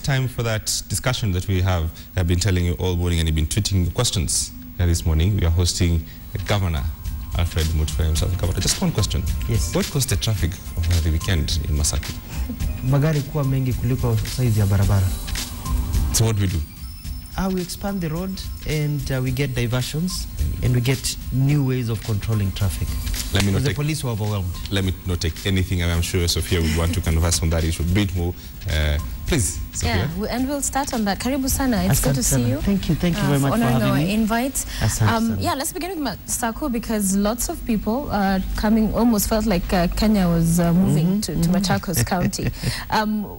time for that discussion that we have. I've been telling you all morning, and you've been tweeting questions this morning. We are hosting Governor Alfred Mutua himself. Governor, just one question. Yes. What caused the traffic over the weekend in Masaku? Magari kuwa mengi kuliko size ya barabara. So what do we do? We expand the road and we get diversions and we get new ways of controlling traffic. Let me not the police were overwhelmed. Let me not take anything. I'm sure Sophia would want to converse on that issue a bit more. Please, Sophia. Yeah, and we'll start on that. Karibu sana. It's good to see you. Thank you very much for having our me. invite. Yeah, let's begin with Masaku because lots of people coming almost felt like Kenya was moving to Machakos County.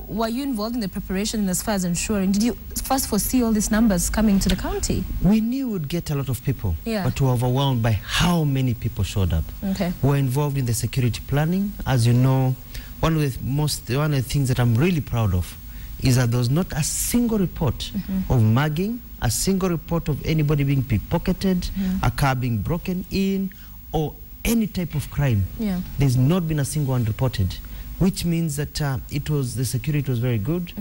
Were you involved in the preparation as far as ensuring? Did you first foresee all these numbers coming to the county? We knew we'd get a lot of people, yeah, but we were overwhelmed by how many people showed up. Okay. We're involved in the security planning. As you know, one of the things that I'm really proud of is that there was not a single report of mugging, a single report of anybody being pickpocketed, a car being broken in, or any type of crime. Yeah. There's not been a single one reported, which means that the security was very good,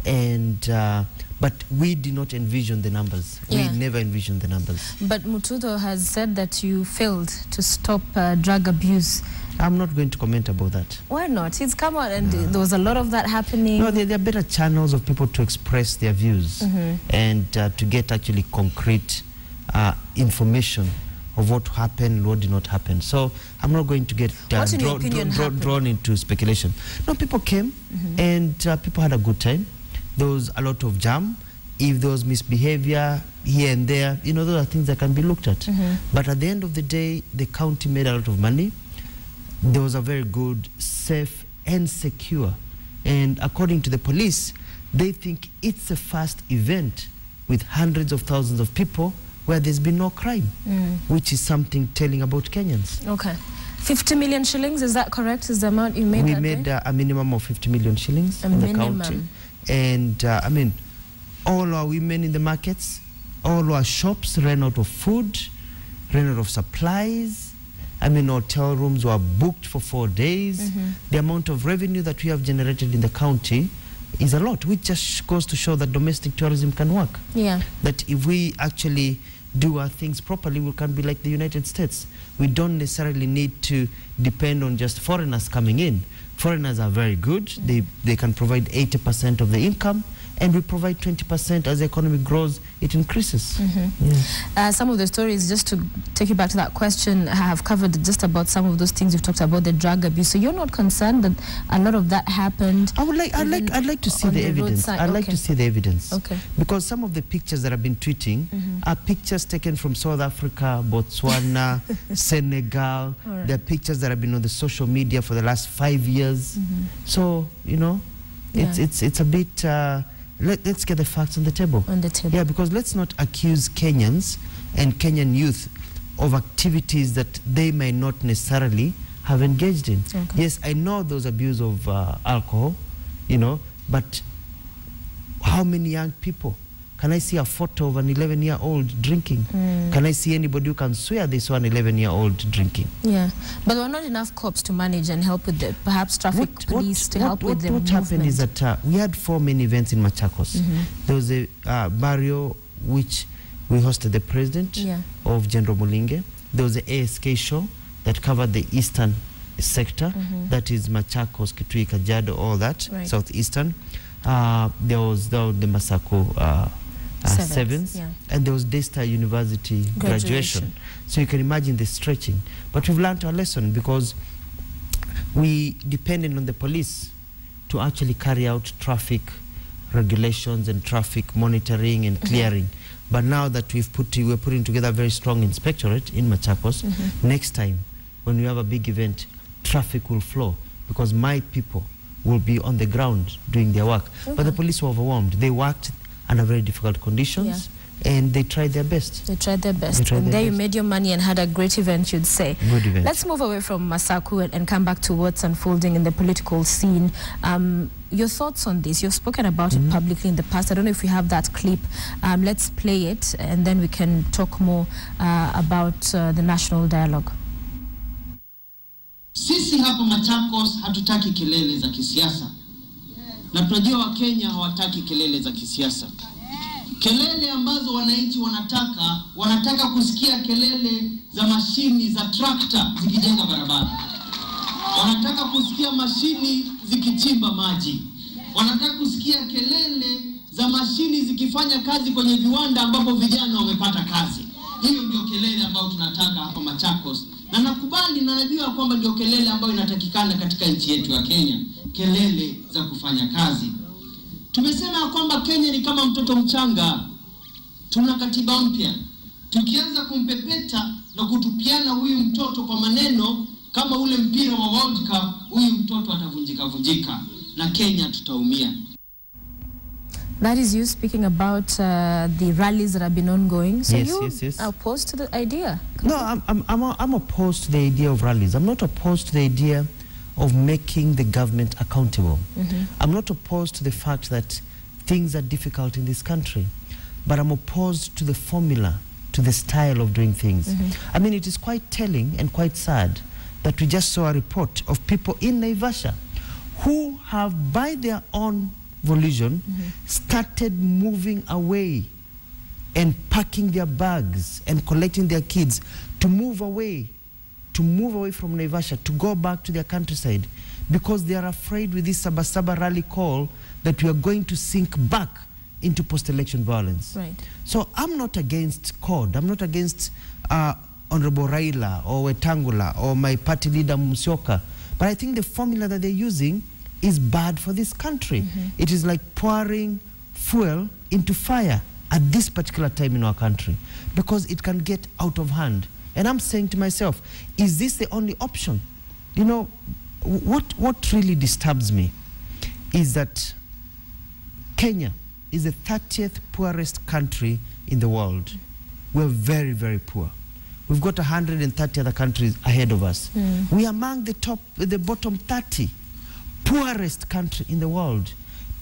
and but we did not envision the numbers. Yeah. We never envisioned the numbers. But Mutua has said that you failed to stop drug abuse. I'm not going to comment about that. Why not? He's come out and there was a lot of that happening. No, there are better channels of people to express their views and to get actually concrete information of what happened, what did not happen. So I'm not going to get drawn into speculation. No, people came and people had a good time. There was a lot of jam. If there was misbehavior here and there, you know, those are things that can be looked at. But at the end of the day, the county made a lot of money. There was a very good, safe and secure. And according to the police, they think it's the first event with hundreds of thousands of people where there's been no crime, which is something telling about Kenyans. Okay. 50 million shillings, is that correct? Is the amount you made? We made a minimum of 50 million shillings in the county. And I mean, all our women in the markets, all our shops ran out of food, ran out of supplies. I mean, hotel rooms were booked for 4 days. The amount of revenue that we have generated in the county is a lot, which just goes to show that domestic tourism can work. Yeah. That if we actually do our things properly, we can be like the United States. We don't necessarily need to depend on just foreigners coming in. Foreigners are very good. They can provide 80% of the income, and we provide 20%. As the economy grows, it increases. Some of the stories, just to take you back to that question, have covered just about some of those things you've talked about, the drug abuse. So you're not concerned that a lot of that happened? I'd like to see the evidence. I'd like to see the evidence. Okay. Because some of the pictures that I've been tweeting are pictures taken from South Africa, Botswana, Senegal. Right. They're pictures that have been on the social media for the last 5 years. So, you know, it's a bit... let's get the facts on the table. Yeah, because let's not accuse Kenyans and Kenyan youth of activities that they may not necessarily have engaged in. Okay. Yes, I know there's abuse of alcohol, you know, but how many young people? Can I see a photo of an 11-year-old drinking? Can I see anybody who can swear they saw an 11-year-old drinking? Yeah, but there were not enough cops to manage and help with the, perhaps traffic police to help with the movement. What happened is that we had 4 main events in Machakos. There was a barrio which we hosted the president of General Mulinge. There was the ASK show that covered the eastern sector, that is Machakos, Kitui, Kajiado, all that, southeastern. There was the Masaku sevens, and there was Daystar University graduation. So you can imagine the stretching. But we've learned our lesson because we depended on the police to actually carry out traffic regulations and traffic monitoring and clearing. But now that we're putting together a very strong inspectorate in Machakos, next time when we have a big event, traffic will flow because my people will be on the ground doing their work. But the police were overwhelmed. They worked under very difficult conditions, and they tried their best. They tried their best. And there you made your money and had a great event, you'd say. Good event. Let's move away from Masaku and come back to what's unfolding in the political scene. Your thoughts on this? You've spoken about it publicly in the past. I don't know if we have that clip. Let's play it, and then we can talk more about the national dialogue. Sisi hapa Machakos hatutaki kelele za kisiasa. Na tunajua Wakenya hawataki kelele za kisiasa. Kelele ambazo wananchi wanataka kusikia kelele za mashini za trakta zikijenga barabara. Wanataka kusikia mashini zikichimba maji. Wanataka kusikia kelele za mashini zikifanya kazi kwenye viwanda ambapo vijana wamepata kazi. Hiyo ndio kelele ambayo tunataka hapa Machakos. Na nakubali na najua kwamba ndio kelele ambayo inatakikana katika nchi yetu ya Kenya. Kelele za kufanya kazi. Tumesema kwamba Kenya ni kama mtoto mchanga. Tuna katiba mpya. Tukianza kumpepeta na kutupiana huyu mtoto kwa maneno kama ule mpira wa World Cup, huyu mtoto atavunjika na Kenya tutaumia. That is you speaking about the rallies that have been ongoing. So yes, you yes. are opposed to the idea? No, I'm opposed to the idea of rallies. I'm not opposed to the idea of making the government accountable. I'm not opposed to the fact that things are difficult in this country, but I'm opposed to the formula, to the style of doing things. I mean, it is quite telling and quite sad that we just saw a report of people in Naivasha who have, by their own volition, started moving away and packing their bags and collecting their kids to move away from Naivasha, to go back to their countryside, because they are afraid with this Sabasaba rally call that we are going to sink back into post-election violence. Right. So I'm not against CORD. I'm not against Honorable Raila or Wetangula or my party leader Musyoka. But I think the formula that they're using is bad for this country. It is like pouring fuel into fire at this particular time in our country, because it can get out of hand. And I'm saying to myself, is this the only option? You know, what really disturbs me is that Kenya is the 30th poorest country in the world. We're very, very poor. We've got 130 other countries ahead of us. We are among the bottom 30 poorest country in the world.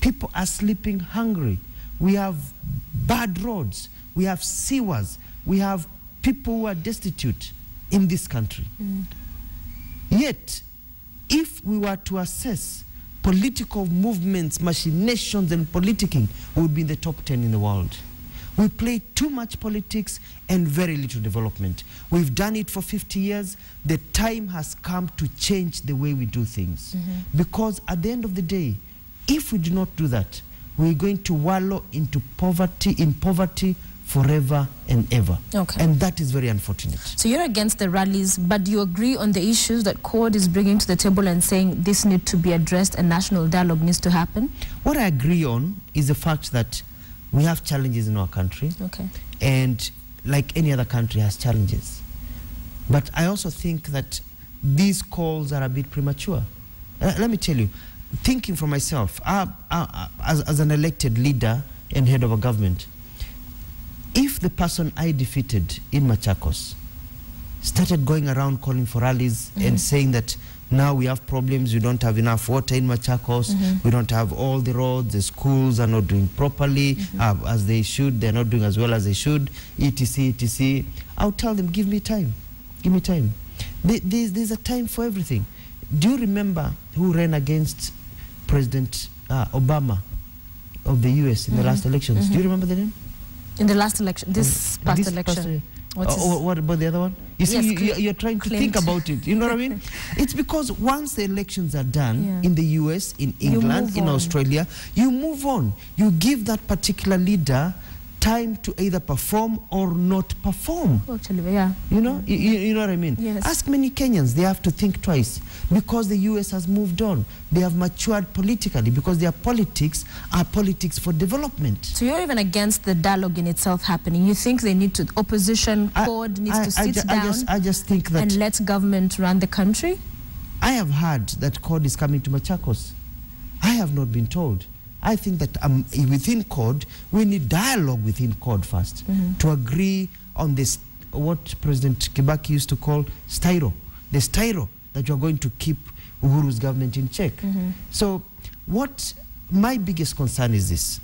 People are sleeping hungry. We have bad roads. We have sewers. We have people who are destitute in this country. Yet, if we were to assess political movements, machinations, and politicking, we would be in the top 10 in the world. We play too much politics and very little development. We've done it for 50 years. The time has come to change the way we do things. Because at the end of the day, if we do not do that, we're going to wallow into poverty forever and ever. Okay. And that is very unfortunate. So you're against the rallies, but you agree on the issues that CORD is bringing to the table and saying this needs to be addressed and national dialogue needs to happen? What I agree on is the fact that we have challenges in our country. Okay. And like any other country has challenges. But I also think that these calls are a bit premature. Let me tell you, thinking for myself, as an elected leader and head of a government, if the person I defeated in Machakos started going around calling for rallies and saying that now we have problems, we don't have enough water in Machakos, we don't have all the roads, the schools are not doing properly as they should, they're not doing as well as they should, etc., etc., I'll tell them, give me time, give me time. There's a time for everything. Do you remember who ran against President Obama of the US in the last elections? Do you remember the name? In the last election, this past election. What about the other one? You see, you're trying to think about it. You know what I mean? It's because once the elections are done in the US, in England, in Australia, you move on. You give that particular leader time to either perform or not perform. Actually, yeah. You know, you know what I mean? Yes. Ask many Kenyans, they have to think twice because the US has moved on. They have matured politically because their politics are politics for development. So you're even against the dialogue in itself happening. You think they need to, opposition CORD needs to sit down I just think that and let government run the country? I have heard that CORD is coming to Machakos. I have not been told. I think that within CORD, we need dialogue within CORD first to agree on this, what President Kibaki used to call styro, the styro that you're going to keep Uhuru's government in check. So what my biggest concern is this.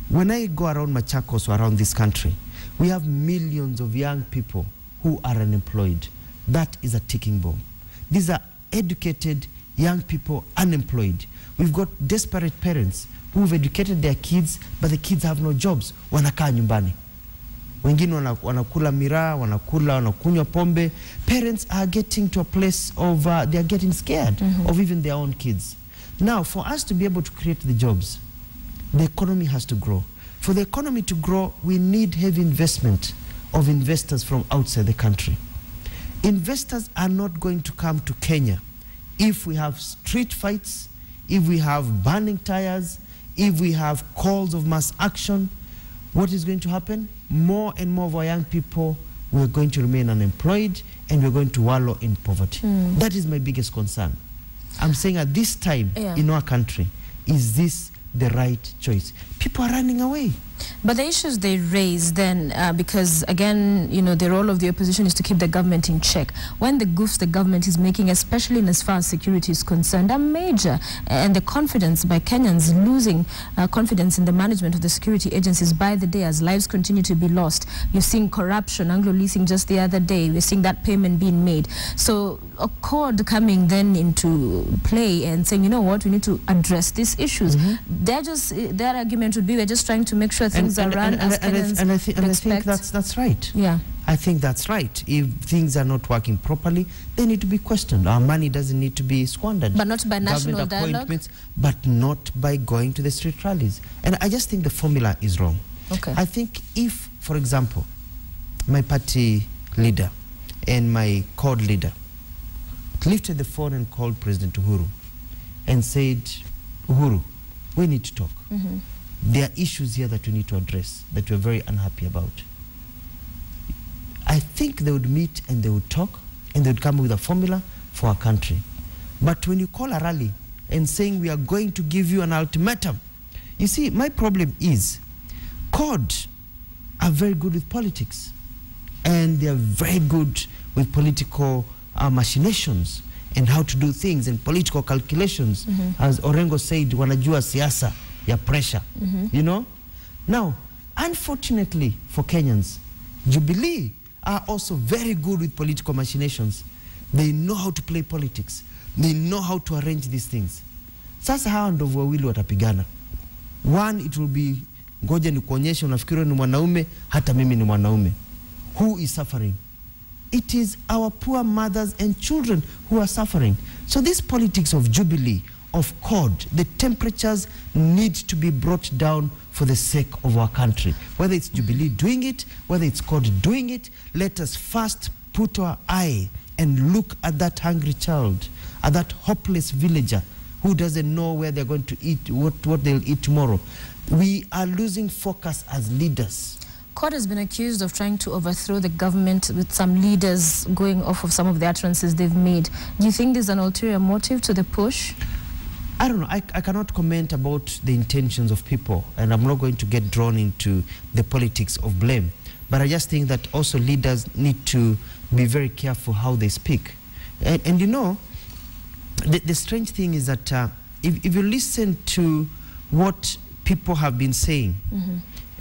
When I go around Machakos or around this country, we have millions of young people who are unemployed. That is a ticking bomb. These are educated young people unemployed. We've got desperate parents who've educated their kids, but the kids have no jobs. Wanakaa nyumbani. Wengine wanakula miraa, wanakunywa pombe. Parents are getting to a place of, they are getting scared of even their own kids. Now, for us to be able to create the jobs, the economy has to grow. For the economy to grow, we need heavy investment of investors from outside the country. Investors are not going to come to Kenya if we have street fights, if we have burning tires, if we have calls of mass action. What is going to happen? More and more of our young people, we're going to remain unemployed and we're going to wallow in poverty. That is my biggest concern. I'm saying at this time in our country, is this the right choice? People are running away. But the issues they raise then, because again, you know, the role of the opposition is to keep the government in check. When the goofs the government is making, especially in as far as security is concerned, are major. And the confidence by Kenyans, losing confidence in the management of the security agencies by the day as lives continue to be lost. You're seeing corruption, Anglo-leasing just the other day. We're seeing that payment being made. So a court coming then into play and saying, you know what, we need to address these issues. Their argument would be, we're just trying to make sure things are run as Kenyans and I think that's right. Yeah. I think that's right. If things are not working properly, they need to be questioned. Our money doesn't need to be squandered. But not by national dialogue? But not by going to the street rallies. And I just think the formula is wrong. Okay. I think if, for example, my party leader and my CORD leader lifted the phone and called President Uhuru and said, Uhuru, we need to talk. There are issues here that we need to address, that we're very unhappy about. I think they would meet and they would talk and they would come with a formula for our country. But when you call a rally and saying we are going to give you an ultimatum, you see, my problem is CORD are very good with politics and they are very good with political machinations and how to do things and political calculations. As Orengo said, wanajua siasa ya pressure, you know? Now, unfortunately for Kenyans, Jubilee are also very good with political machinations. They know how to play politics. They know how to arrange these things. Sasa hawa ndovu wawili watapigana. One, it will be, ngoja ni kuonyesha unafikiri ni mwanaume, hata mimi ni mwanaume. Who is suffering? It is our poor mothers and children who are suffering. So this politics of Jubilee, of CORD, the temperatures need to be brought down for the sake of our country. Whether it's Jubilee doing it, whether it's CORD doing it, let us first put our eye and look at that hungry child, at that hopeless villager who doesn't know where they're going to eat, what they'll eat tomorrow. We are losing focus as leaders. CORD has been accused of trying to overthrow the government, with some leaders going off of some of the utterances they've made. Do you think there's an ulterior motive to the push? I don't know. I cannot comment about the intentions of people, and I'm not going to get drawn into the politics of blame. But I just think that also leaders need to be very careful how they speak. And you know, the strange thing is that if you listen to what people have been saying,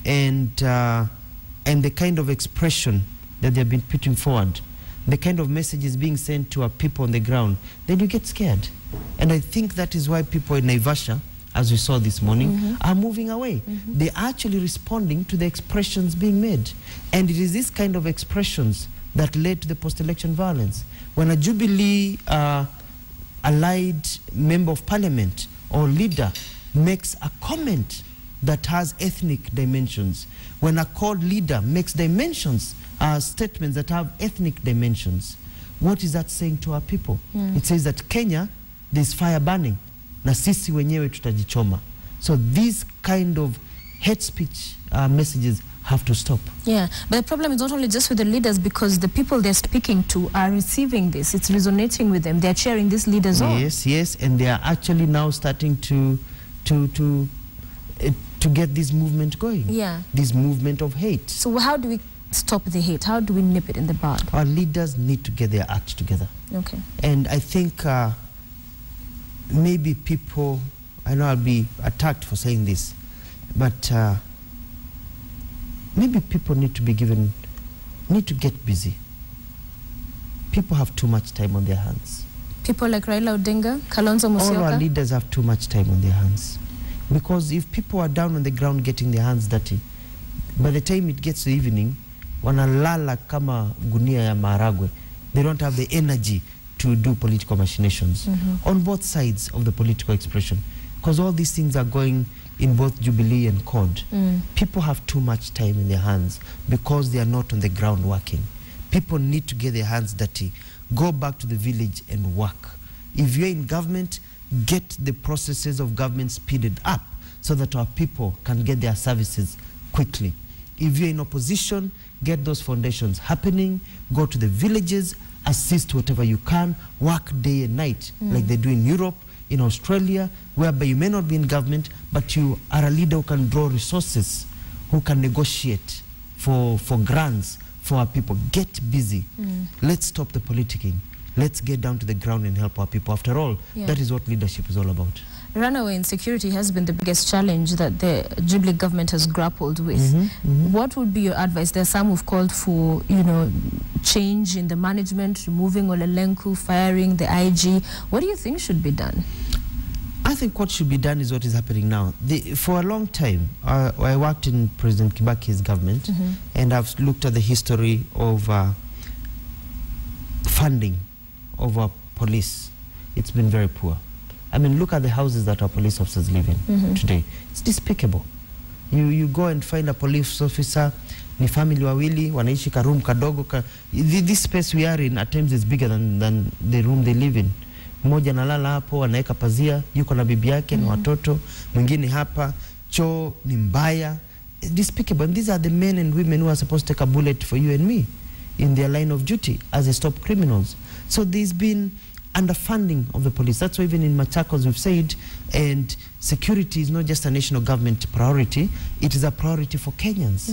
and the kind of expression that they've been putting forward, the kind of messages being sent to our people on the ground, then you get scared. And I think that is why people in Naivasha, as we saw this morning, are moving away. They are actually responding to the expressions being made. And it is this kind of expressions that led to the post-election violence. When a Jubilee allied member of parliament or leader makes a comment that has ethnic dimensions, when a CORD leader makes statements that have ethnic dimensions, what is that saying to our people? It says that Kenya, there's fire burning, na sisi wenyewe tutajichoma. So these kind of hate speech messages have to stop. Yeah, but the problem is not only just with the leaders, because the people they're speaking to are receiving this. It's resonating with them. They're cheering these leaders on. Yes, and they are actually now starting to get this movement going. Yeah. This movement of hate. So how do we stop the hate? How do we nip it in the bud? Our leaders need to get their act together. Okay. And I think maybe people, I know I'll be attacked for saying this, but maybe people need to get busy. People have too much time on their hands. People like Raila Odinga, Kalonzo Musyoka? All our leaders have too much time on their hands. Because if people are down on the ground getting their hands dirty, by the time it gets to evening, wanalala kama gunia ya maharagwe. They don't have the energy to do political machinations on both sides of the political expression. Because all these things are going in both Jubilee and CORD. People have too much time in their hands because they are not on the ground working. People need to get their hands dirty. Go back to the village and work. If you're in government, get the processes of government speeded up so that our people can get their services quickly. If you're in opposition, get those foundations happening, go to the villages, assist whatever you can, work day and night like they do in Europe, in Australia, whereby you may not be in government, but you are a leader who can draw resources, who can negotiate for grants for our people. Get busy. Let's stop the politicking. Let's get down to the ground and help our people. After all, that is what leadership is all about. Runaway insecurity has been the biggest challenge that the Jubilee government has grappled with. What would be your advice? There are some who've called for, change in the management, removing Ole Lenku, firing the IG. What do you think should be done? I think what should be done is what is happening now. For a long time, I worked in President Kibaki's government, and I've looked at the history of funding of our police. It's been very poor. I mean, look at the houses that our police officers live in today. It's despicable. You go and find a police officer, ni family wawili, wanaishi ka room kadogo. This space we are in at times is bigger than the room they live in. Mmoja analala hapo, anaeka pazia, yuko na bibi yake na watoto, mwingine hapa, choo ni mbaya. It's despicable. And these are the men and women who are supposed to take a bullet for you and me in their line of duty as they stop criminals. So there's been underfunding of the police. That's why even in Machakos we've said, and security is not just a national government priority, it is a priority for Kenyans.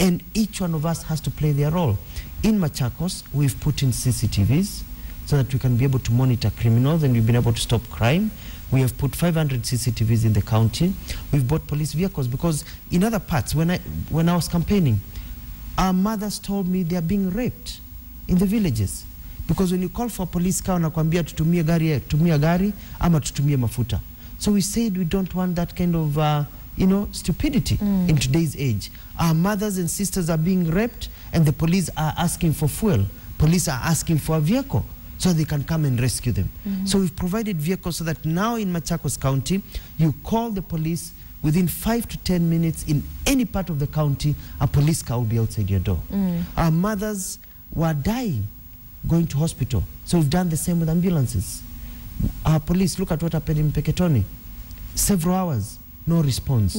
And each one of us has to play their role. In Machakos, we've put in CCTVs so that we can be able to monitor criminals, and we've been able to stop crime. We have put 500 CCTVs in the county. We've bought police vehicles because in other parts, when I was campaigning, our mothers told me they are being raped in the villages. Because when you call for a police car, wanakuambia tutumie gari ama tutumie mafuta. So we said we don't want that kind of stupidity in today's age. Our mothers and sisters are being raped, and the police are asking for fuel. Police are asking for a vehicle so they can come and rescue them. So we've provided vehicles so that now in Machakos County, you call the police, within 5 to 10 minutes in any part of the county, a police car will be outside your door. Our mothers were dying going to hospital. So we've done the same with ambulances. Our police, look at what happened in Peketoni. Several hours, no response.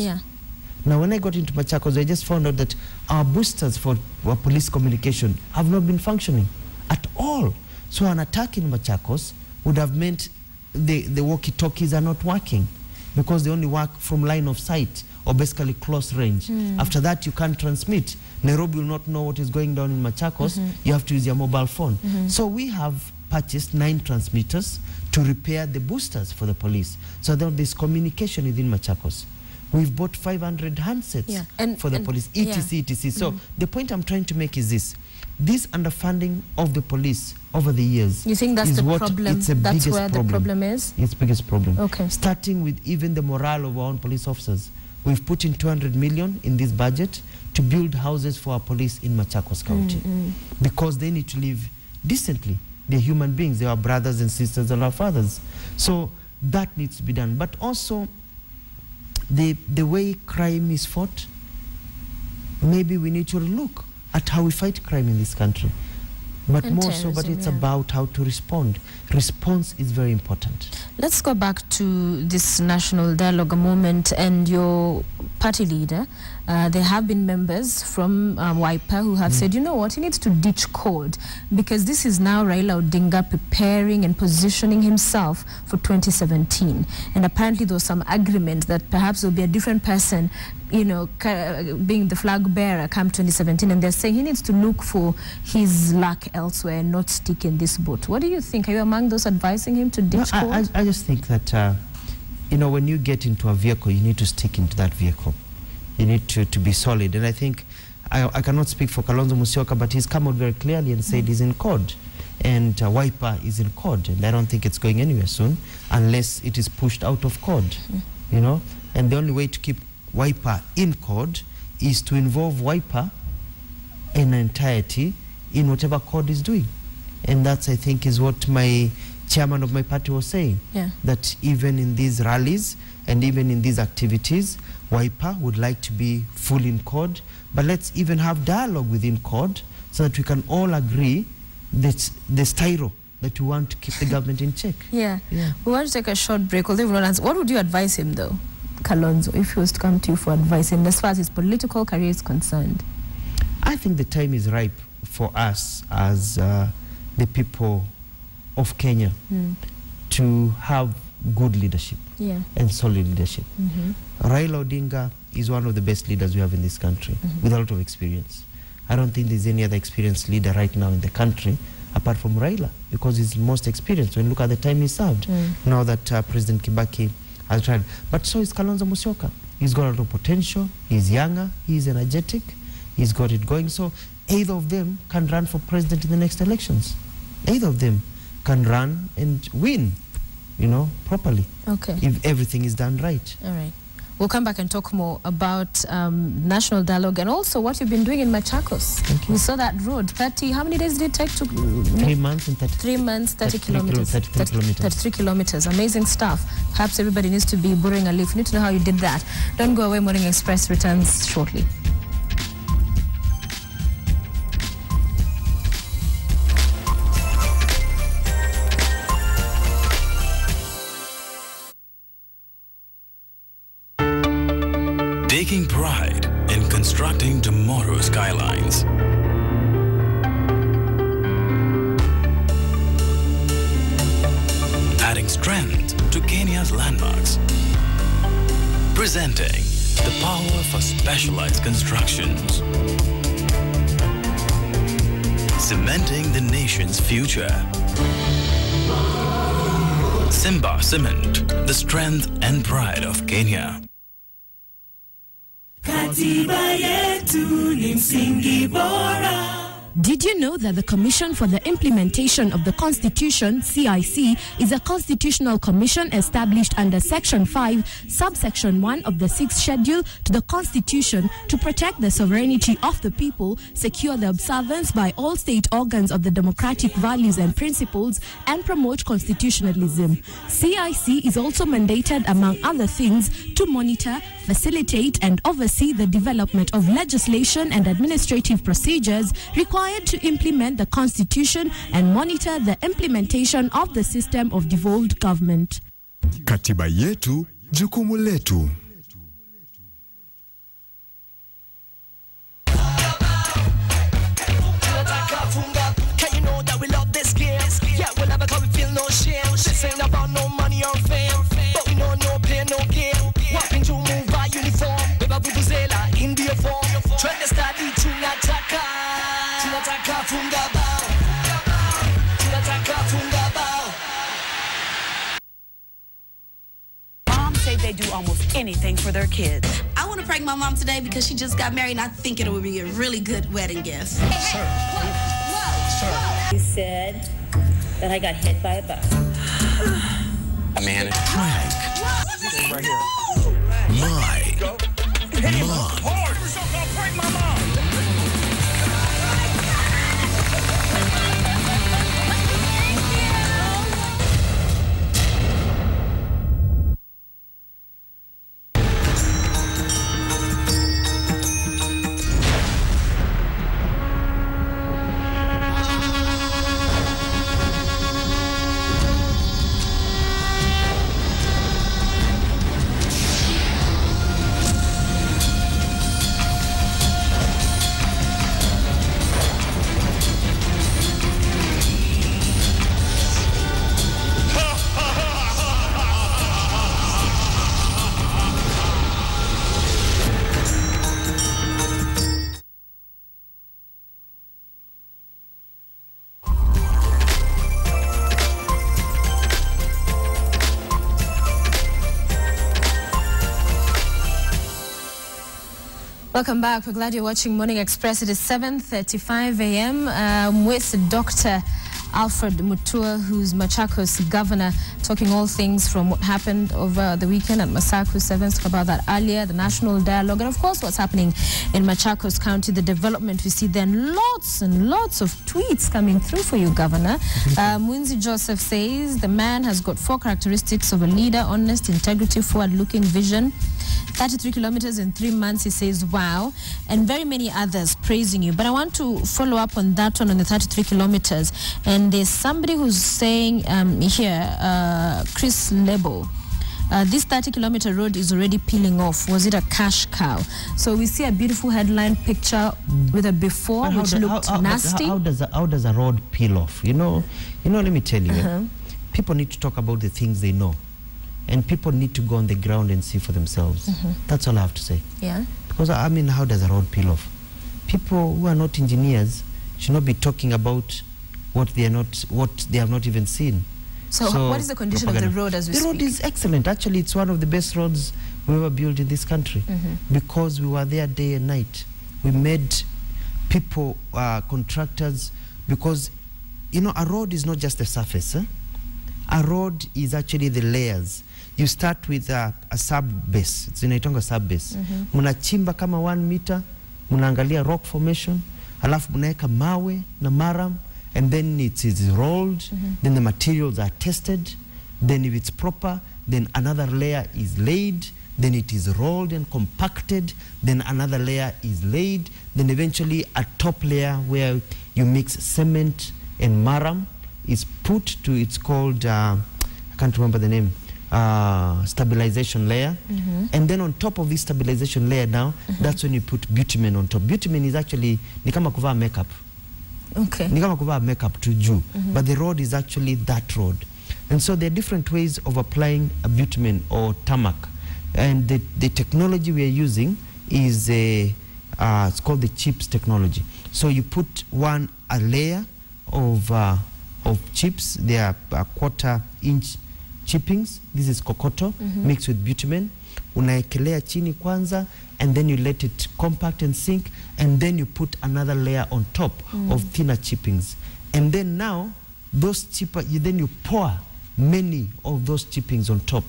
Now when I got into Machakos, I just found out that our boosters for our police communication have not been functioning at all. So an attack in Machakos would have meant the walkie-talkies are not working because they only work from line of sight or basically close range. After that, you can't transmit. Nairobi will not know what is going down in Machakos. You have to use your mobile phone. So we have purchased 9 transmitters to repair the boosters for the police. So that there's communication within Machakos. We've bought 500 handsets for the police, etc., etc. So the point I'm trying to make is this. This underfunding of the police over the years. You think that's the problem? That's where the problem is? It's the biggest problem. Okay. Starting with even the morale of our own police officers. We've put in 200 million in this budget to build houses for our police in Machakos County. Because they need to live decently. They're human beings. They are brothers and sisters and our fathers. So that needs to be done. But also, the way crime is fought, maybe we need to look at how we fight crime in this country. But and more so, but it's about how to respond. Response is very important. Let's go back to this national dialogue a moment, and your party leader. There have been members from Wiper who have said, you know what, he needs to ditch CORD because this is now Raila Odinga preparing and positioning himself for 2017. And apparently there was some agreement that perhaps there will be a different person, being the flag bearer come 2017, and they're saying he needs to look for his luck elsewhere and not stick in this boat. What do you think? Are you among those advising him to ditch CORD? I just think that, when you get into a vehicle, you need to stick into that vehicle. You need to be solid. And I think, I cannot speak for Kalonzo Musyoka, but he's come out very clearly and said he's in CORD. and Wiper is in COD, and I don't think it's going anywhere soon unless it is pushed out of COD, you know. And the only way to keep Wiper in COD is to involve Wiper in entirety in whatever COD is doing. And that's, I think, is what my chairman of my party was saying, that even in these rallies and even in these activities, Wiper would like to be full in COD, but let's even have dialogue within COD so that we can all agree that the styro that we want to keep the government in check. We want to take a short break. What would you advise him, though, Kalonzo, if he was to come to you for advice, and as far as his political career is concerned? I think the time is ripe for us as the people of Kenya to have good leadership and solid leadership. Raila Odinga is one of the best leaders we have in this country with a lot of experience. I don't think there's any other experienced leader right now in the country apart from Raila, because he's most experienced when you look at the time he served. Now that President Kibaki has tried. But so is Kalonzo Musyoka. He's got a lot of potential, he's younger, he's energetic, he's got it going. So either of them can run for president in the next elections. Either of them can run and win, you know, properly. If everything is done right. All right. We'll come back and talk more about national dialogue and also what you've been doing in Machakos. We saw that road. 30, how many days did it take to... 3 months and 30. 3 months, 30 kilometers. 33 kilometers. 33 kilometers. Amazing stuff. Perhaps everybody needs to be boring a leaf. You need to know how you did that. Don't go away. Morning Express returns shortly. Taking pride in constructing tomorrow's skylines. Adding strength to Kenya's landmarks. Presenting the power for specialized constructions. Cementing the nation's future. Simba Cement, the strength and pride of Kenya. Did you know that the Commission for the Implementation of the Constitution, CIC, is a constitutional commission established under Section 5, Subsection 1 of the 6th Schedule to the Constitution to protect the sovereignty of the people, secure the observance by all state organs of the democratic values and principles, and promote constitutionalism? CIC is also mandated, among other things, to monitor, facilitate, and oversee the development of legislation and administrative procedures required to implement the Constitution and monitor the implementation of the system of devolved government. Katiba yetu, jukumu letu. Can you know that we love this game? Yeah, we'll never come, we feel no shame. This ain't about no money or fame, but we know no pain, no gain. Walking to move by uniform, beba vuvuzela, India form. Trend study, tunataka funga bao, tunataka funga bao. Moms say they do almost anything for their kids. I want to prank my mom today because she just got married and I think it would be a really good wedding gift. Sir. You said that I got hit by a bus. Man, prank. Right here. My mom. Prank my mom. Welcome back. We're glad you're watching Morning Express. It is 7:35 a.m. With Dr. Alfred Mutua, who's Machakos governor, talking all things from what happened over the weekend at Masaku. Seven spoke about that earlier, the national dialogue, and of course what's happening in Machakos County, the development we see there, and lots of tweets coming through for you, Governor. Mwinzi Joseph says the man has got 4 characteristics of a leader: honest, integrity, forward-looking vision. 33 kilometers in 3 months, he says, wow, and very many others praising you. But I want to follow up on that one, on the 33 kilometers. And there's somebody who's saying here, Chris Lebo, this 30-kilometer road is already peeling off. Was it a cash cow? So we see a beautiful headline picture with a before, which looked nasty. How does a road peel off? You know, let me tell you, people need to talk about the things they know. And people need to go on the ground and see for themselves. That's all I have to say. Yeah. Because, I mean, how does a road peel off? People who are not engineers should not be talking about what they have not even seen. So what is the condition of the road as we speak? The road is excellent. Actually, it's one of the best roads we ever built in this country, because we were there day and night. We made people, contractors, because, you know, a road is not just the surface. A road is actually the layers. You start with a sub-base. It's inaitanga sub-base. Munachimba kama 1 meter, munaangalia rock formation, alafu munaeka mawe na maram, and then it is rolled, then the materials are tested, then if it's proper, then another layer is laid, then it is rolled and compacted, then another layer is laid, then eventually a top layer where you mix cement and maram is put to, it's called, I can't remember the name, stabilization layer. And then on top of this stabilization layer now, that's when you put bitumen on top. Bitumen is actually, ni kama kuvaa makeup. Okay. Ni kama kuvaa makeup to juu. But the road is actually that road. And so there are different ways of applying a bitumen or tarmac. And the technology we are using is, it's called the chips technology. So you put a layer of chips. They are 1/4-inch chippings. This is kokoto mixed with bitumen. Unaekelea chini kwanza, and then you let it compact and sink, and then you put another layer on top of thinner chippings. And then now, those then you pour many of those chippings on top,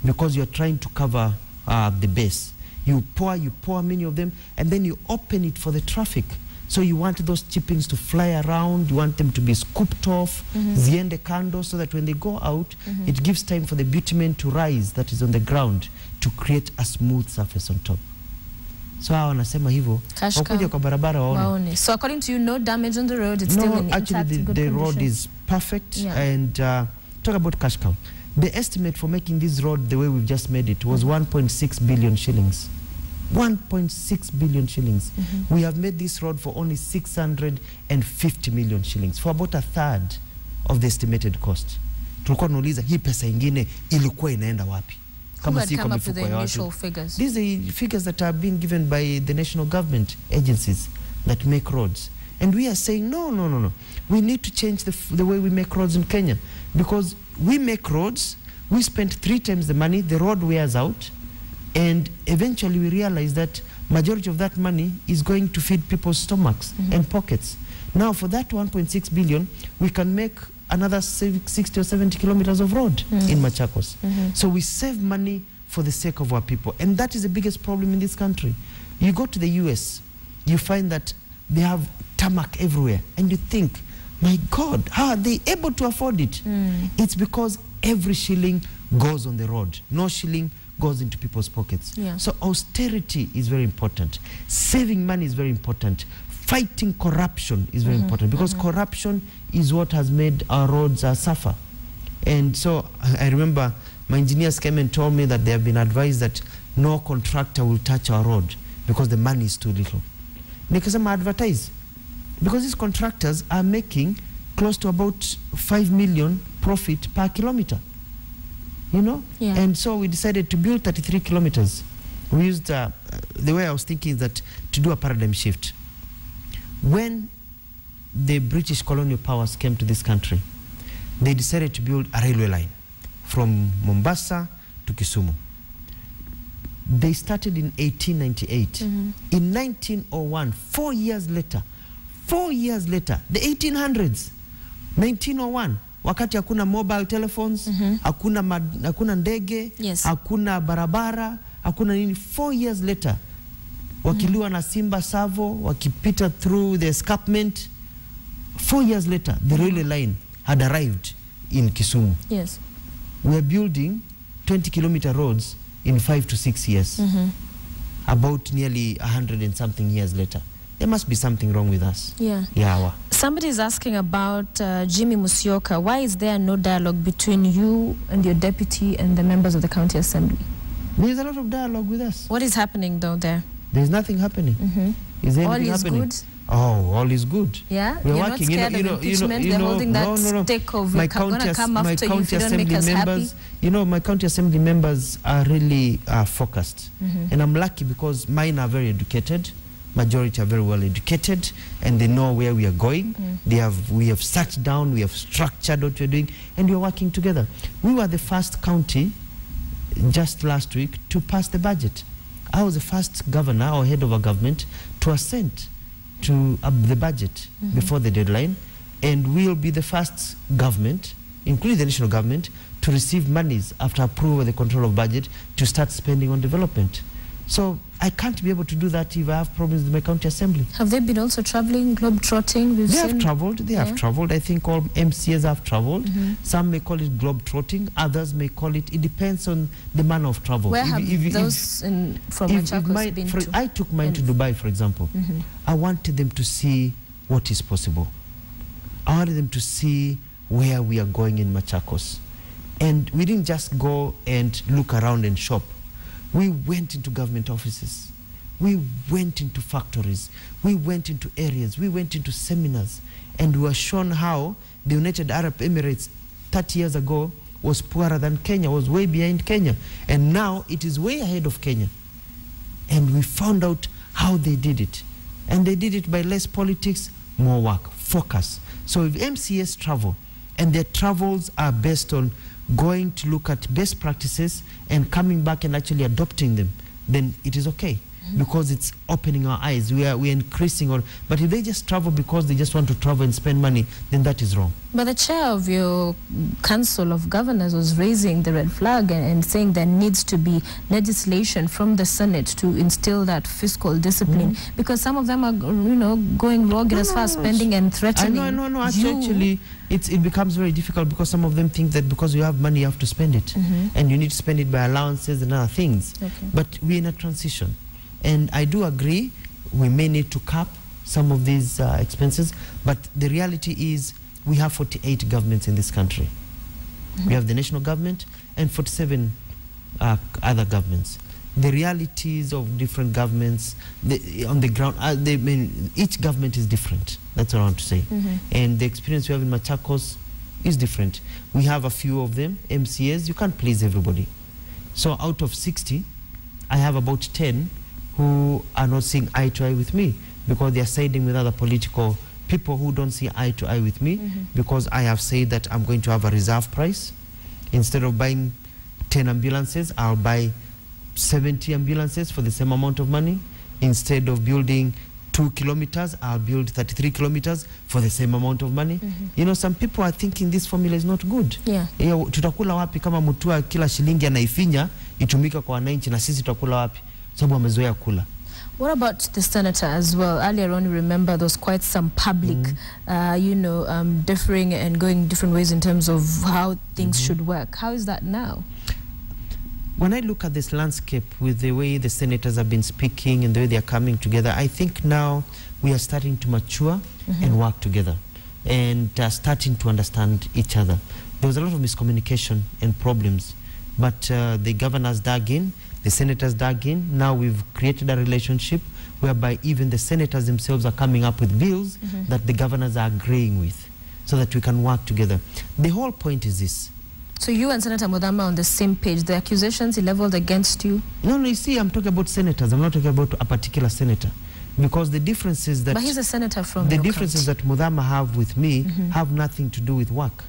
because you're trying to cover the base. You pour many of them, and then you open it for the traffic. So you want those chippings to fly around, you want them to be scooped off, ziende kando, so that when they go out, it gives time for the bitumen to rise that is on the ground to create a smooth surface on top. So wanasema hivyo, wakuja kwa barabara waone. So according to you, no damage on the road, it's still in intact, actually the road is perfect. And talk about cash cow. The estimate for making this road the way we've just made it was 1.6 billion shillings. 1.6 billion shillings. We have made this road for only 650 million shillings, for about 1/3 of the estimated cost. Tulikuwa tunauliza hii pesa ingine ilikuwa inaenda wapi? Kama si kwa mifuko ya watu. These are figures that are being given by the national government agencies that make roads. And we are saying, no. We need to change the way we make roads in Kenya, because we make roads, we spend 3 times the money, the road wears out, and eventually we realize that majority of that money is going to feed people's stomachs and pockets. Now for that 1.6 billion, we can make another 60 or 70 kilometers of road in Machakos. So we save money for the sake of our people. And that is the biggest problem in this country. You go to the US, you find that they have tarmac everywhere. And you think, my God, how are they able to afford it? It's because every shilling goes on the road. No shilling goes into people's pockets. So austerity is very important. Saving money is very important. Fighting corruption is very important, because corruption is what has made our roads suffer. And so I remember my engineers came and told me that they have been advised that no contractor will touch our road because the money is too little. Nikasema advertise, because these contractors are making close to about 5 million profit per kilometer. You know? And so we decided to build 33 kilometers. We used, the way I was thinking is that to do a paradigm shift. When the British colonial powers came to this country, they decided to build a railway line from Mombasa to Kisumu. They started in 1898. In 1901, 4 years later, the 1800s, 1901, wakati hakuna mobile telephones, hakuna ndege, hakuna barabara, hakuna nini. 4 years later, wakiliwa na Simba Savo, wakipita through the escarpment, 4 years later, the railway line had arrived in Kisumu. Yes. We are building 20-kilometer roads in 5 to 6 years. About nearly 100 and something years later. There must be something wrong with us. Yeah. Somebody is asking about Jimmy Musyoka. Why is there no dialogue between you and your deputy and the members of the county assembly? There's a lot of dialogue with us. What is happening though there? There's nothing happening. Is there anything happening? Good? Oh, all is good. Yeah? We're You're working. not scared of impeachment? They're holding that stake of my county assembly members, my county assembly members are really focused. And I'm lucky because mine are very educated. Majority are very well educated, and they know where we are going. We have sat down, we have structured what we're doing, and we're working together. We were the first county just last week to pass the budget. I was the first governor or head of a government to assent to the budget before the deadline, and we'll be the first government, including the national government, to receive monies after approval of the control of budget to start spending on development. So I can't be able to do that if I have problems with my county assembly. Have they been also traveling, globe-trotting? They have traveled. They have traveled. I think all MCAs have traveled. Some may call it globe-trotting. Others may call it. It depends on the manner of travel. Where have those from Machakos been to? I took mine to Dubai, for example. I wanted them to see what is possible. I wanted them to see where we are going in Machakos. And we didn't just go and look around and shop. We went into government offices. We went into factories. We went into areas. We went into seminars. And we were shown how the United Arab Emirates 30 years ago was poorer than Kenya, was way behind Kenya. And now it is way ahead of Kenya. And we found out how they did it. And they did it by less politics, more work, focus. So if MCAs travel, and their travels are based on going to look at best practices and coming back and actually adopting them, then it is okay. Because it's opening our eyes. We are increasing. But if they just travel because they just want to travel and spend money, then that is wrong. But the chair of your council of governors was raising the red flag and saying there needs to be legislation from the Senate to instill that fiscal discipline, because some of them are, going rogue as far as spending and threatening. No. Actually, it becomes very difficult because some of them think that because you have money, you have to spend it, and you need to spend it by allowances and other things. But we're in a transition. And I do agree, we may need to cap some of these expenses, but the reality is we have 48 governments in this country. We have the national government and 47 other governments. The realities of different governments on the ground, each government is different. That's what I want to say. And the experience we have in Machakos is different. We have a few of them, MCAs. You can't please everybody. So out of 60, I have about 10 who are not seeing eye to eye with me because they are siding with other political people who don't see eye to eye with me because I have said that I'm going to have a reserve price. Instead of buying 10 ambulances, I'll buy 70 ambulances for the same amount of money. Instead of building 2 kilometers, I'll build 33 kilometers for the same amount of money. Some people are thinking this formula is not good. Tutakula wapi kama Mutua kila shilingi anaifinya itumika kwa wananchi na sisi tutakula wapi? What about the senator as well? Earlier on, remember there was quite some public, differing and going different ways in terms of how things should work. How is that now? When I look at this landscape with the way the senators have been speaking and the way they are coming together, I think now we are starting to mature and work together and starting to understand each other. There was a lot of miscommunication and problems, but the governors dug in. The senators dug in. Now we've created a relationship whereby even the senators themselves are coming up with bills that the governors are agreeing with so that we can work together. The whole point is this. So you and Senator Mudhama are on the same page. The accusations he leveled against you? No, you see, I'm talking about senators. I'm not talking about a particular senator. Because the difference is that... But he's a senator from the differences that Mudhama have with me have nothing to do with work.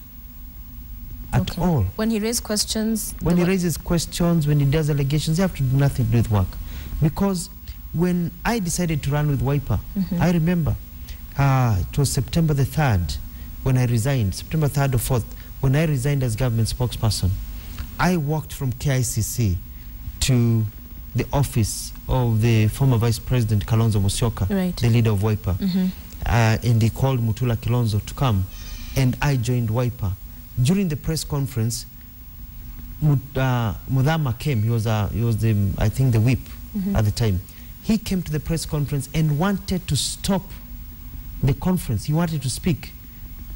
At all. When he raises questions... When he raises questions, when he does allegations, they have to do nothing to do with work. Because when I decided to run with Wiper, I remember it was September the 3rd, when I resigned, September 3rd or 4th, when I resigned as government spokesperson, I walked from KICC to the office of the former Vice President Kalonzo Musyoka, the leader of Wiper. And he called Mutula Kilonzo to come, and I joined Wiper. During the press conference, Mudhama came. He was the, I think, the whip at the time. He came to the press conference and wanted to stop the conference. He wanted to speak.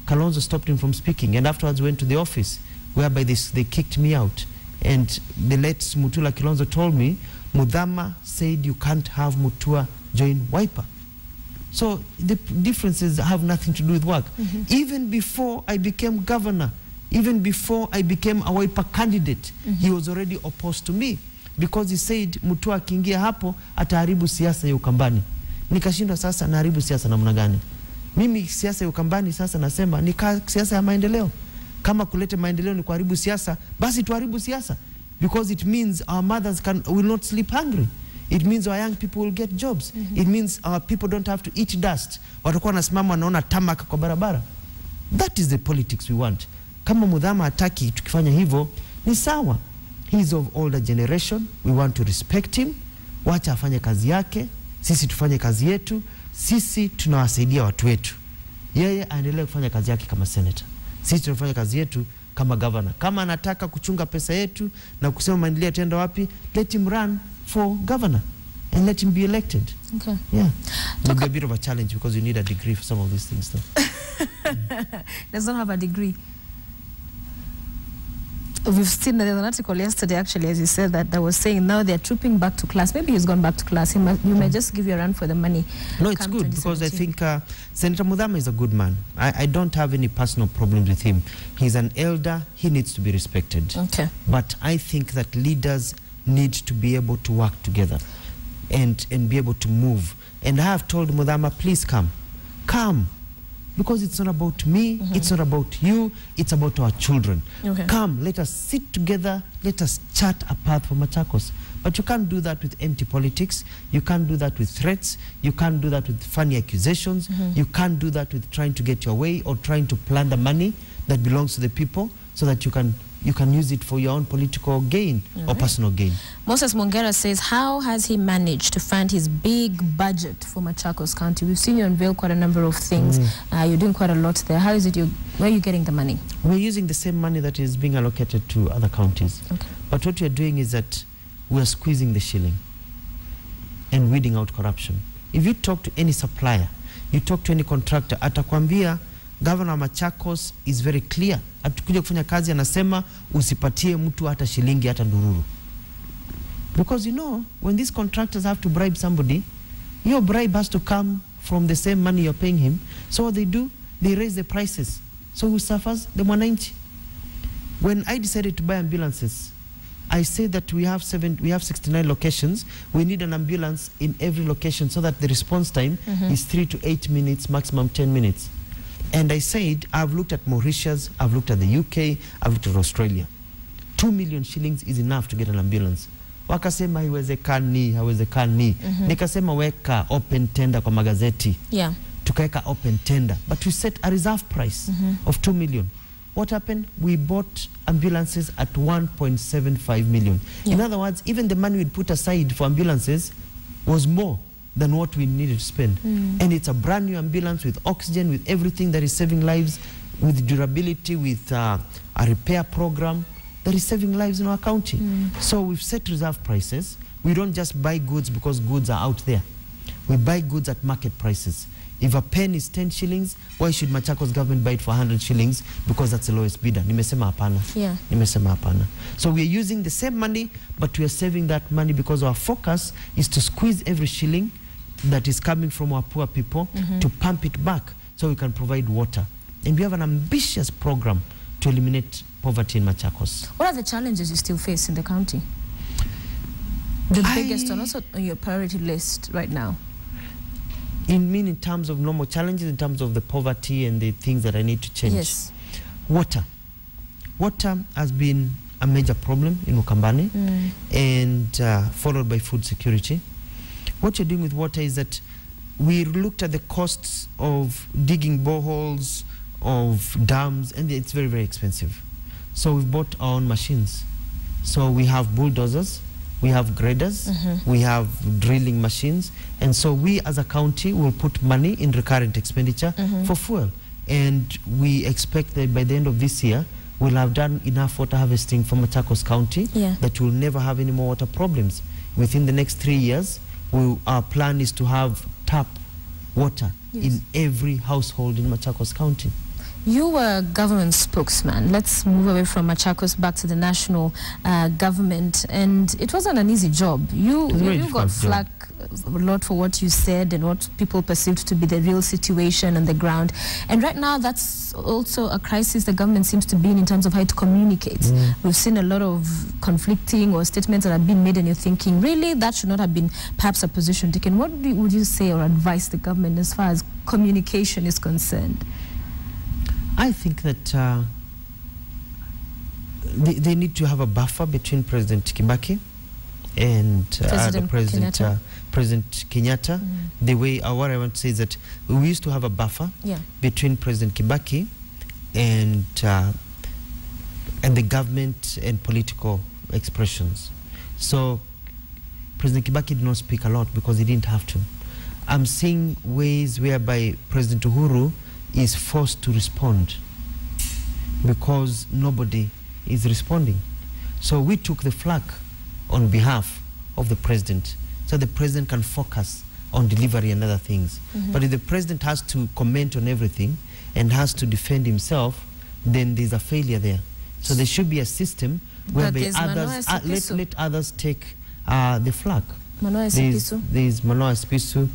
Kalonzo stopped him from speaking, and afterwards went to the office, whereby they kicked me out. And the late Mutula Kilonzo told me, Mudhama said you can't have Mutua join Wiper. So the differences have nothing to do with work. Even before I became governor, even before I became a Wiper candidate, he was already opposed to me, because he said Mutua akiingia hapo ataharibu siasa ya Ukambani. Nikashindwa sasa naharibu siasa namna gani? Mimi siasa ya Ukambani sasa nasema ni siasa ya maendeleo. Kama kulete maendeleo ni kuharibu siasa, basi tuharibu siasa, because it means our mothers will not sleep hungry. It means our young people will get jobs. It means our people don't have to eat dust. Watakuwa nasimama wanaona tamak kwa barabara. That is the politics we want. Kama Mudhama hataki tukifanya hivyo, ni sawa. He is of older generation. We want to respect him. Wacha afanye kazi yake. Sisi tufanye kazi yetu. Sisi tunawasaidia watu wetu. Yeye aendelee kufanya kazi yake kama senator. Sisi tunafanya kazi yetu kama governor. Kama anataka kuchunga pesa yetu na kusema maendeleo yataenda wapi, let him run for governor and let him be elected. Okay. Yeah. It'll be a bit of a challenge because you need a degree for some of these things though. Does not have a degree. We've seen there's an article yesterday, actually, as you said, that was saying now they're trooping back to class. Maybe he's gone back to class. You may just give you a run for the money. No, it's good because I think Senator Mudhama is a good man. I don't have any personal problems with him. He's an elder. He needs to be respected. Okay. But I think that leaders need to be able to work together and be able to move. And I have told Mudhama, please come. Come. Because it's not about me, it's not about you, it's about our children. Okay. Come, let us sit together, let us chart a path for Machakos. But you can't do that with empty politics, you can't do that with threats, you can't do that with funny accusations, you can't do that with trying to get your way or trying to plunder money that belongs to the people so that you can use it for your own political gain or personal gain. Moses Mongera says, how has he managed to fund his big budget for Machakos County? We've seen you unveil quite a number of things. You're doing quite a lot there. How is it where are you getting the money? We're using the same money that is being allocated to other counties. Okay. But what we're doing is that we're squeezing the shilling and weeding out corruption. If you talk to any supplier, you talk to any contractor, atakwambia Governor Machakos is very clear. Atukuja kufanya kazi anasema usipatie mtu hata shilingi hata ndururu. Because you know, when these contractors have to bribe somebody, your bribe has to come from the same money you're paying him. So what they do, they raise the prices. So who suffers? The mwananchi. When I decided to buy ambulances, I said that we have 69 locations. We need an ambulance in every location so that the response time is 3 to 8 minutes, maximum 10 minutes. And I said, I've looked at Mauritius, I've looked at the UK, I've looked at Australia. 2 million shillings is enough to get an ambulance. Wakasema haiwezekani. Nikasema weka open tender kwa magazeti. Yeah. Tukaeka open tender. But we set a reserve price of 2 million. What happened? We bought ambulances at 1.75 million. Yeah. In other words, even the money we'd put aside for ambulances was more than what we needed to spend. And it's a brand new ambulance with oxygen, with everything that is saving lives, with durability, with a repair program that is saving lives in our county. So we've set reserve prices. We don't just buy goods because goods are out there. We buy goods at market prices. If a pen is 10 shillings, why should Machakos government buy it for 100 shillings? Because that's the lowest bidder. Nimesema hapana. Yeah. Nimesema hapana. So we are using the same money, but we are saving that money because our focus is to squeeze every shilling that is coming from our poor people to pump it back so we can provide water. And we have an ambitious program to eliminate poverty in Machakos. What are the challenges you still face in the county? The biggest and also on your priority list right now? In terms of normal challenges, in terms of the poverty and the things that I need to change? Yes. Water. Water has been a major problem in Ukambani and followed by food security. What you're doing with water is that we looked at the costs of digging boreholes, of dams, and it's very, very expensive. So we've bought our own machines. So we have bulldozers, we have graders, we have drilling machines, and so we as a county will put money in recurrent expenditure for fuel. And we expect that by the end of this year, we'll have done enough water harvesting for Machakos County that we'll never have any more water problems. Within the next 3 years, our plan is to have tap water in every household in Machakos County. You were government spokesman. Let's move away from Machakos back to the national government. And it wasn't an easy job. You got flack a lot for what you said and what people perceived to be the real situation on the ground. And right now, that's also a crisis the government seems to be in terms of how it communicates. We've seen a lot of conflicting or statements that have been made, and you're thinking, really, that should not have been perhaps a position taken. What would you say or advise the government as far as communication is concerned? I think that they need to have a buffer between President Kibaki and President Kenyatta. The way, what I want to say is that we used to have a buffer between President Kibaki and the government and political expressions. So President Kibaki did not speak a lot because he didn't have to. I'm seeing ways whereby President Uhuru is forced to respond because nobody is responding. So we took the flak on behalf of the president so the president can focus on delivery and other things. But if the president has to comment on everything and has to defend himself, then there's a failure there. So there should be a system whereby others, let others take the flak. There's Manoa Spisu,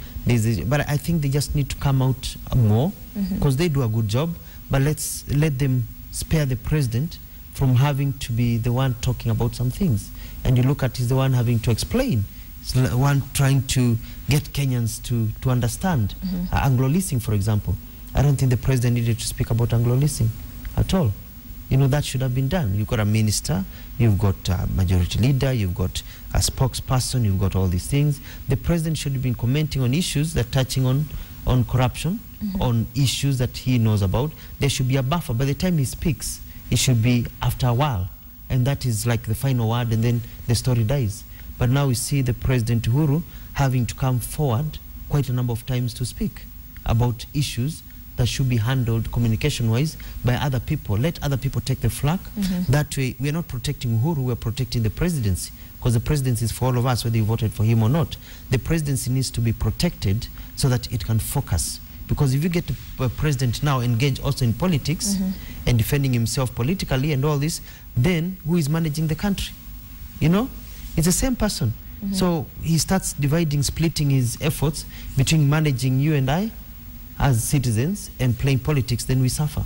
but I think they just need to come out more because they do a good job, but let's let them spare the president from having to be the one talking about some things. And you look at, he's the one having to explain. He's the one trying to get Kenyans to understand. Anglo-leasing, for example. I don't think the president needed to speak about Anglo-leasing at all. You know, that should have been done. You've got a minister, you've got a majority leader, you've got a spokesperson, you've got all these things. The president should have been commenting on issues that touching on corruption, on issues that he knows about. There should be a buffer. By the time he speaks, it should be after a while. And that is like the final word, and then the story dies. But now we see the President Uhuru having to come forward quite a number of times to speak about issues that should be handled communication-wise by other people. Let other people take the flak. That way, we are not protecting Uhuru, we are protecting the presidency, because the presidency is for all of us, whether you voted for him or not. The presidency needs to be protected so that it can focus. Because if you get a president now engaged also in politics and defending himself politically and all this, then who is managing the country? You know? It's the same person. So he starts dividing, splitting his efforts between managing you and I as citizens and playing politics, then we suffer.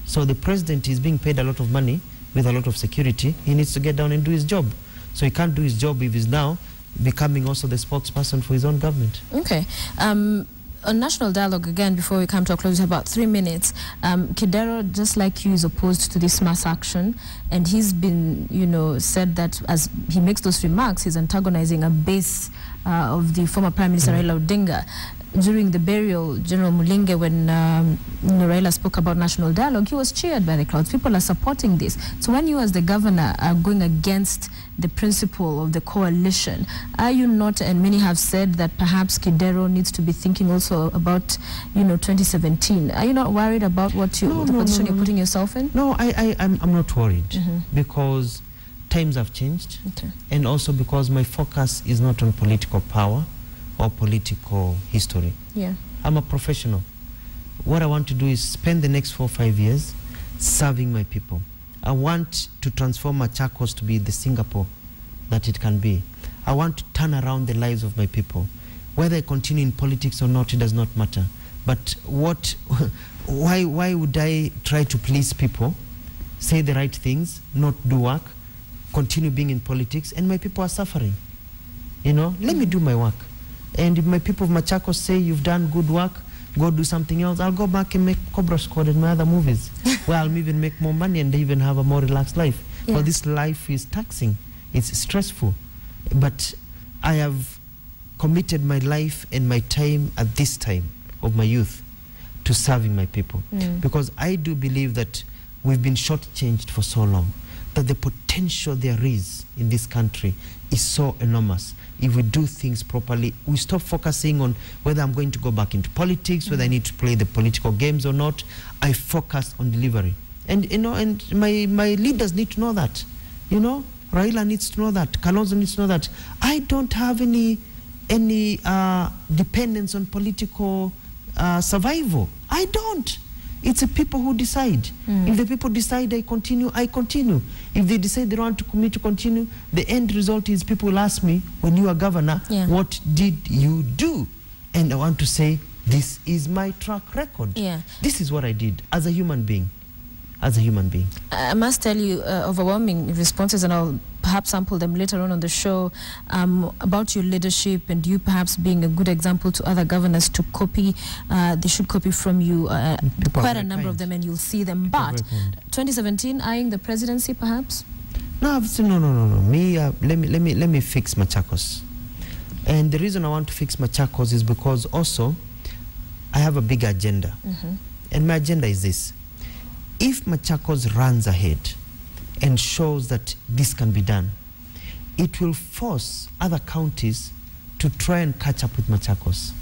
So the president is being paid a lot of money with a lot of security. He needs to get down and do his job. So he can't do his job if he's now becoming also the spokesperson for his own government. Okay. On national dialogue, again, before we come to a close, about 3 minutes, Kidero, just like you, is opposed to this mass action, and he's been, you know, said that as he makes those remarks, he's antagonizing a base of the former Prime Minister Raila Odinga. During the burial, General Mulinge, when Raila spoke about national dialogue, he was cheered by the crowds. People are supporting this. So when you as the governor are going against the principle of the coalition, are you not, and many have said that perhaps Kidero needs to be thinking also about, you know, 2017. Are you not worried about what the position you're putting yourself in? No, I'm not worried because times have changed, and also because my focus is not on political power or political history. I'm a professional. What I want to do is spend the next 4 or 5 years serving my people. I want to transform Machakos to be the Singapore that it can be. I want to turn around the lives of my people. Whether I continue in politics or not, it does not matter. But why would I try to please people, say the right things, not do work, continue being in politics, and my people are suffering? You know, let me do my work. And if my people of Machakos say you've done good work, go do something else, I'll go back and make Cobra Squad and my other movies where I'll even make more money and even have a more relaxed life. Well, this life is taxing, it's stressful. But I have committed my life and my time at this time of my youth to serving my people. Because I do believe that we've been shortchanged for so long, that the potential there is in this country is so enormous. If we do things properly, we stop focusing on whether I'm going to go back into politics, whether I need to play the political games or not. I focus on delivery. And, you know, and my leaders need to know that. You know, Raila needs to know that. Kalonzo needs to know that. I don't have any dependence on political survival. I don't. It's the people who decide. If the people decide I continue, I continue. If they decide they don't want me to continue, the end result is people will ask me, when you are governor, what did you do? And I want to say, this is my track record. This is what I did as a human being. As a human being. I must tell you, overwhelming responses, and I'll perhaps sample them later on the show, about your leadership and you perhaps being a good example to other governors to copy. They should copy from you, quite a number of them, and you'll see them. But 2017, eyeing the presidency, perhaps? No, no. Me, let me fix Machakos. And the reason I want to fix Machakos is because also I have a big agenda. And my agenda is this. If Machakos runs ahead and shows that this can be done, it will force other counties to try and catch up with Machakos,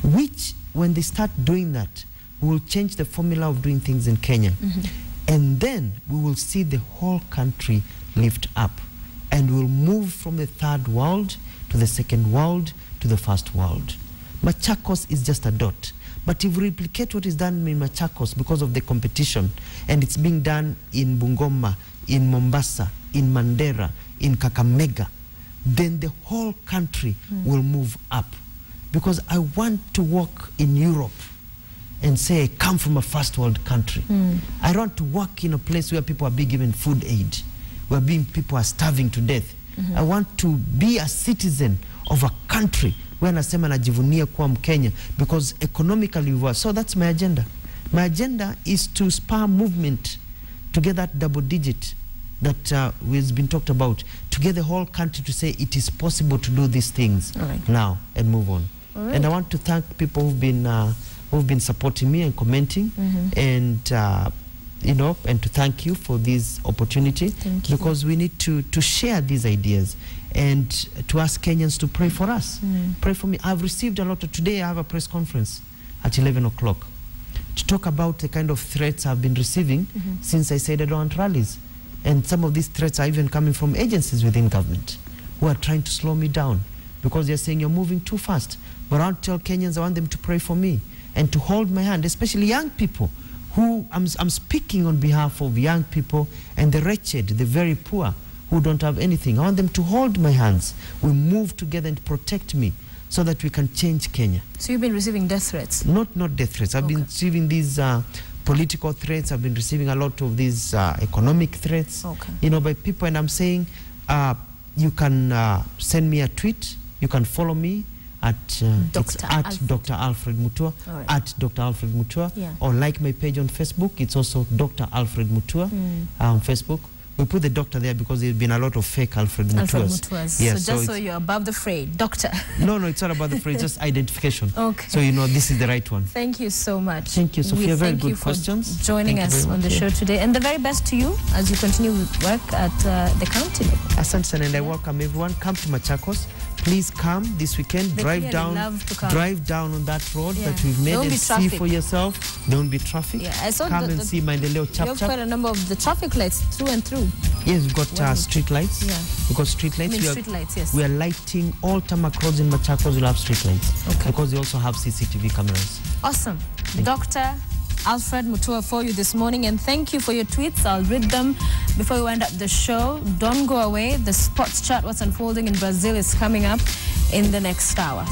which, when they start doing that, we will change the formula of doing things in Kenya. And then we will see the whole country lift up, and we'll move from the third world to the second world to the first world. Machakos is just a dot. But if we replicate what is done in Machakos because of the competition, and it's being done in Bungoma, in Mombasa, in Mandera, in Kakamega, then the whole country will move up. Because I want to walk in Europe and say, I come from a first world country. I don't want to walk in a place where people are being given food aid, where people are starving to death. I want to be a citizen of a country where nasema najivunia kuwa Mkenya, because economically we were. So that's my agenda. My agenda is to spur movement to get that double digit that has been talked about, to get the whole country to say it is possible to do these things now and move on. And I want to thank people who've been supporting me and commenting, and you know, and to thank you for this opportunity, because we need to share these ideas and to ask Kenyans to pray for us. Pray for me. I've received a lot today I have a press conference at 11 o'clock to talk about the kind of threats I've been receiving since I said I don't want rallies. And some of these threats are even coming from agencies within government who are trying to slow me down because they're saying you're moving too fast. But I want to tell Kenyans I want them to pray for me and to hold my hand, especially young people, who I'm speaking on behalf of young people and the wretched, the very poor, who don't have anything. I want them to hold my hands. We move together and protect me so that we can change Kenya. So you've been receiving death threats? Not death threats. I've been receiving these political threats. I've been receiving a lot of these economic threats, you know, by people. And I'm saying, you can send me a tweet. You can follow me at Dr. Alfred Mutua, at Dr. Alfred Mutua, or like my page on Facebook. It's also Dr. Alfred Mutua on Facebook. We put the doctor there because there's been a lot of fake Alfred Mutuas. Yes, so just so you're above the fray, doctor. No, it's not about the fray, just identification. So you know this is the right one. Thank you so much. Thank you, Sophia. Very good questions. Thank you for joining us on the show today. And the very best to you as you continue with work at the county level. Asante, and I welcome everyone. Come to Machakos. Please come this weekend. Drive down on that road that we've made and see for yourself. Don't be traffic. I saw come and see Maendeleo Chap Chap. You have quite a number of the traffic lights through and through. Yes, we've got street lights. We've got street lights. Street lights, yes. We are lighting all tarmac roads in Machakos. We'll have street lights because they also have CCTV cameras. Awesome. Dr. Alfred Mutua for you this morning, and thank you for your tweets. I'll read them before we wind up the show. Don't go away. The sports chat, what's unfolding in Brazil, is coming up in the next hour.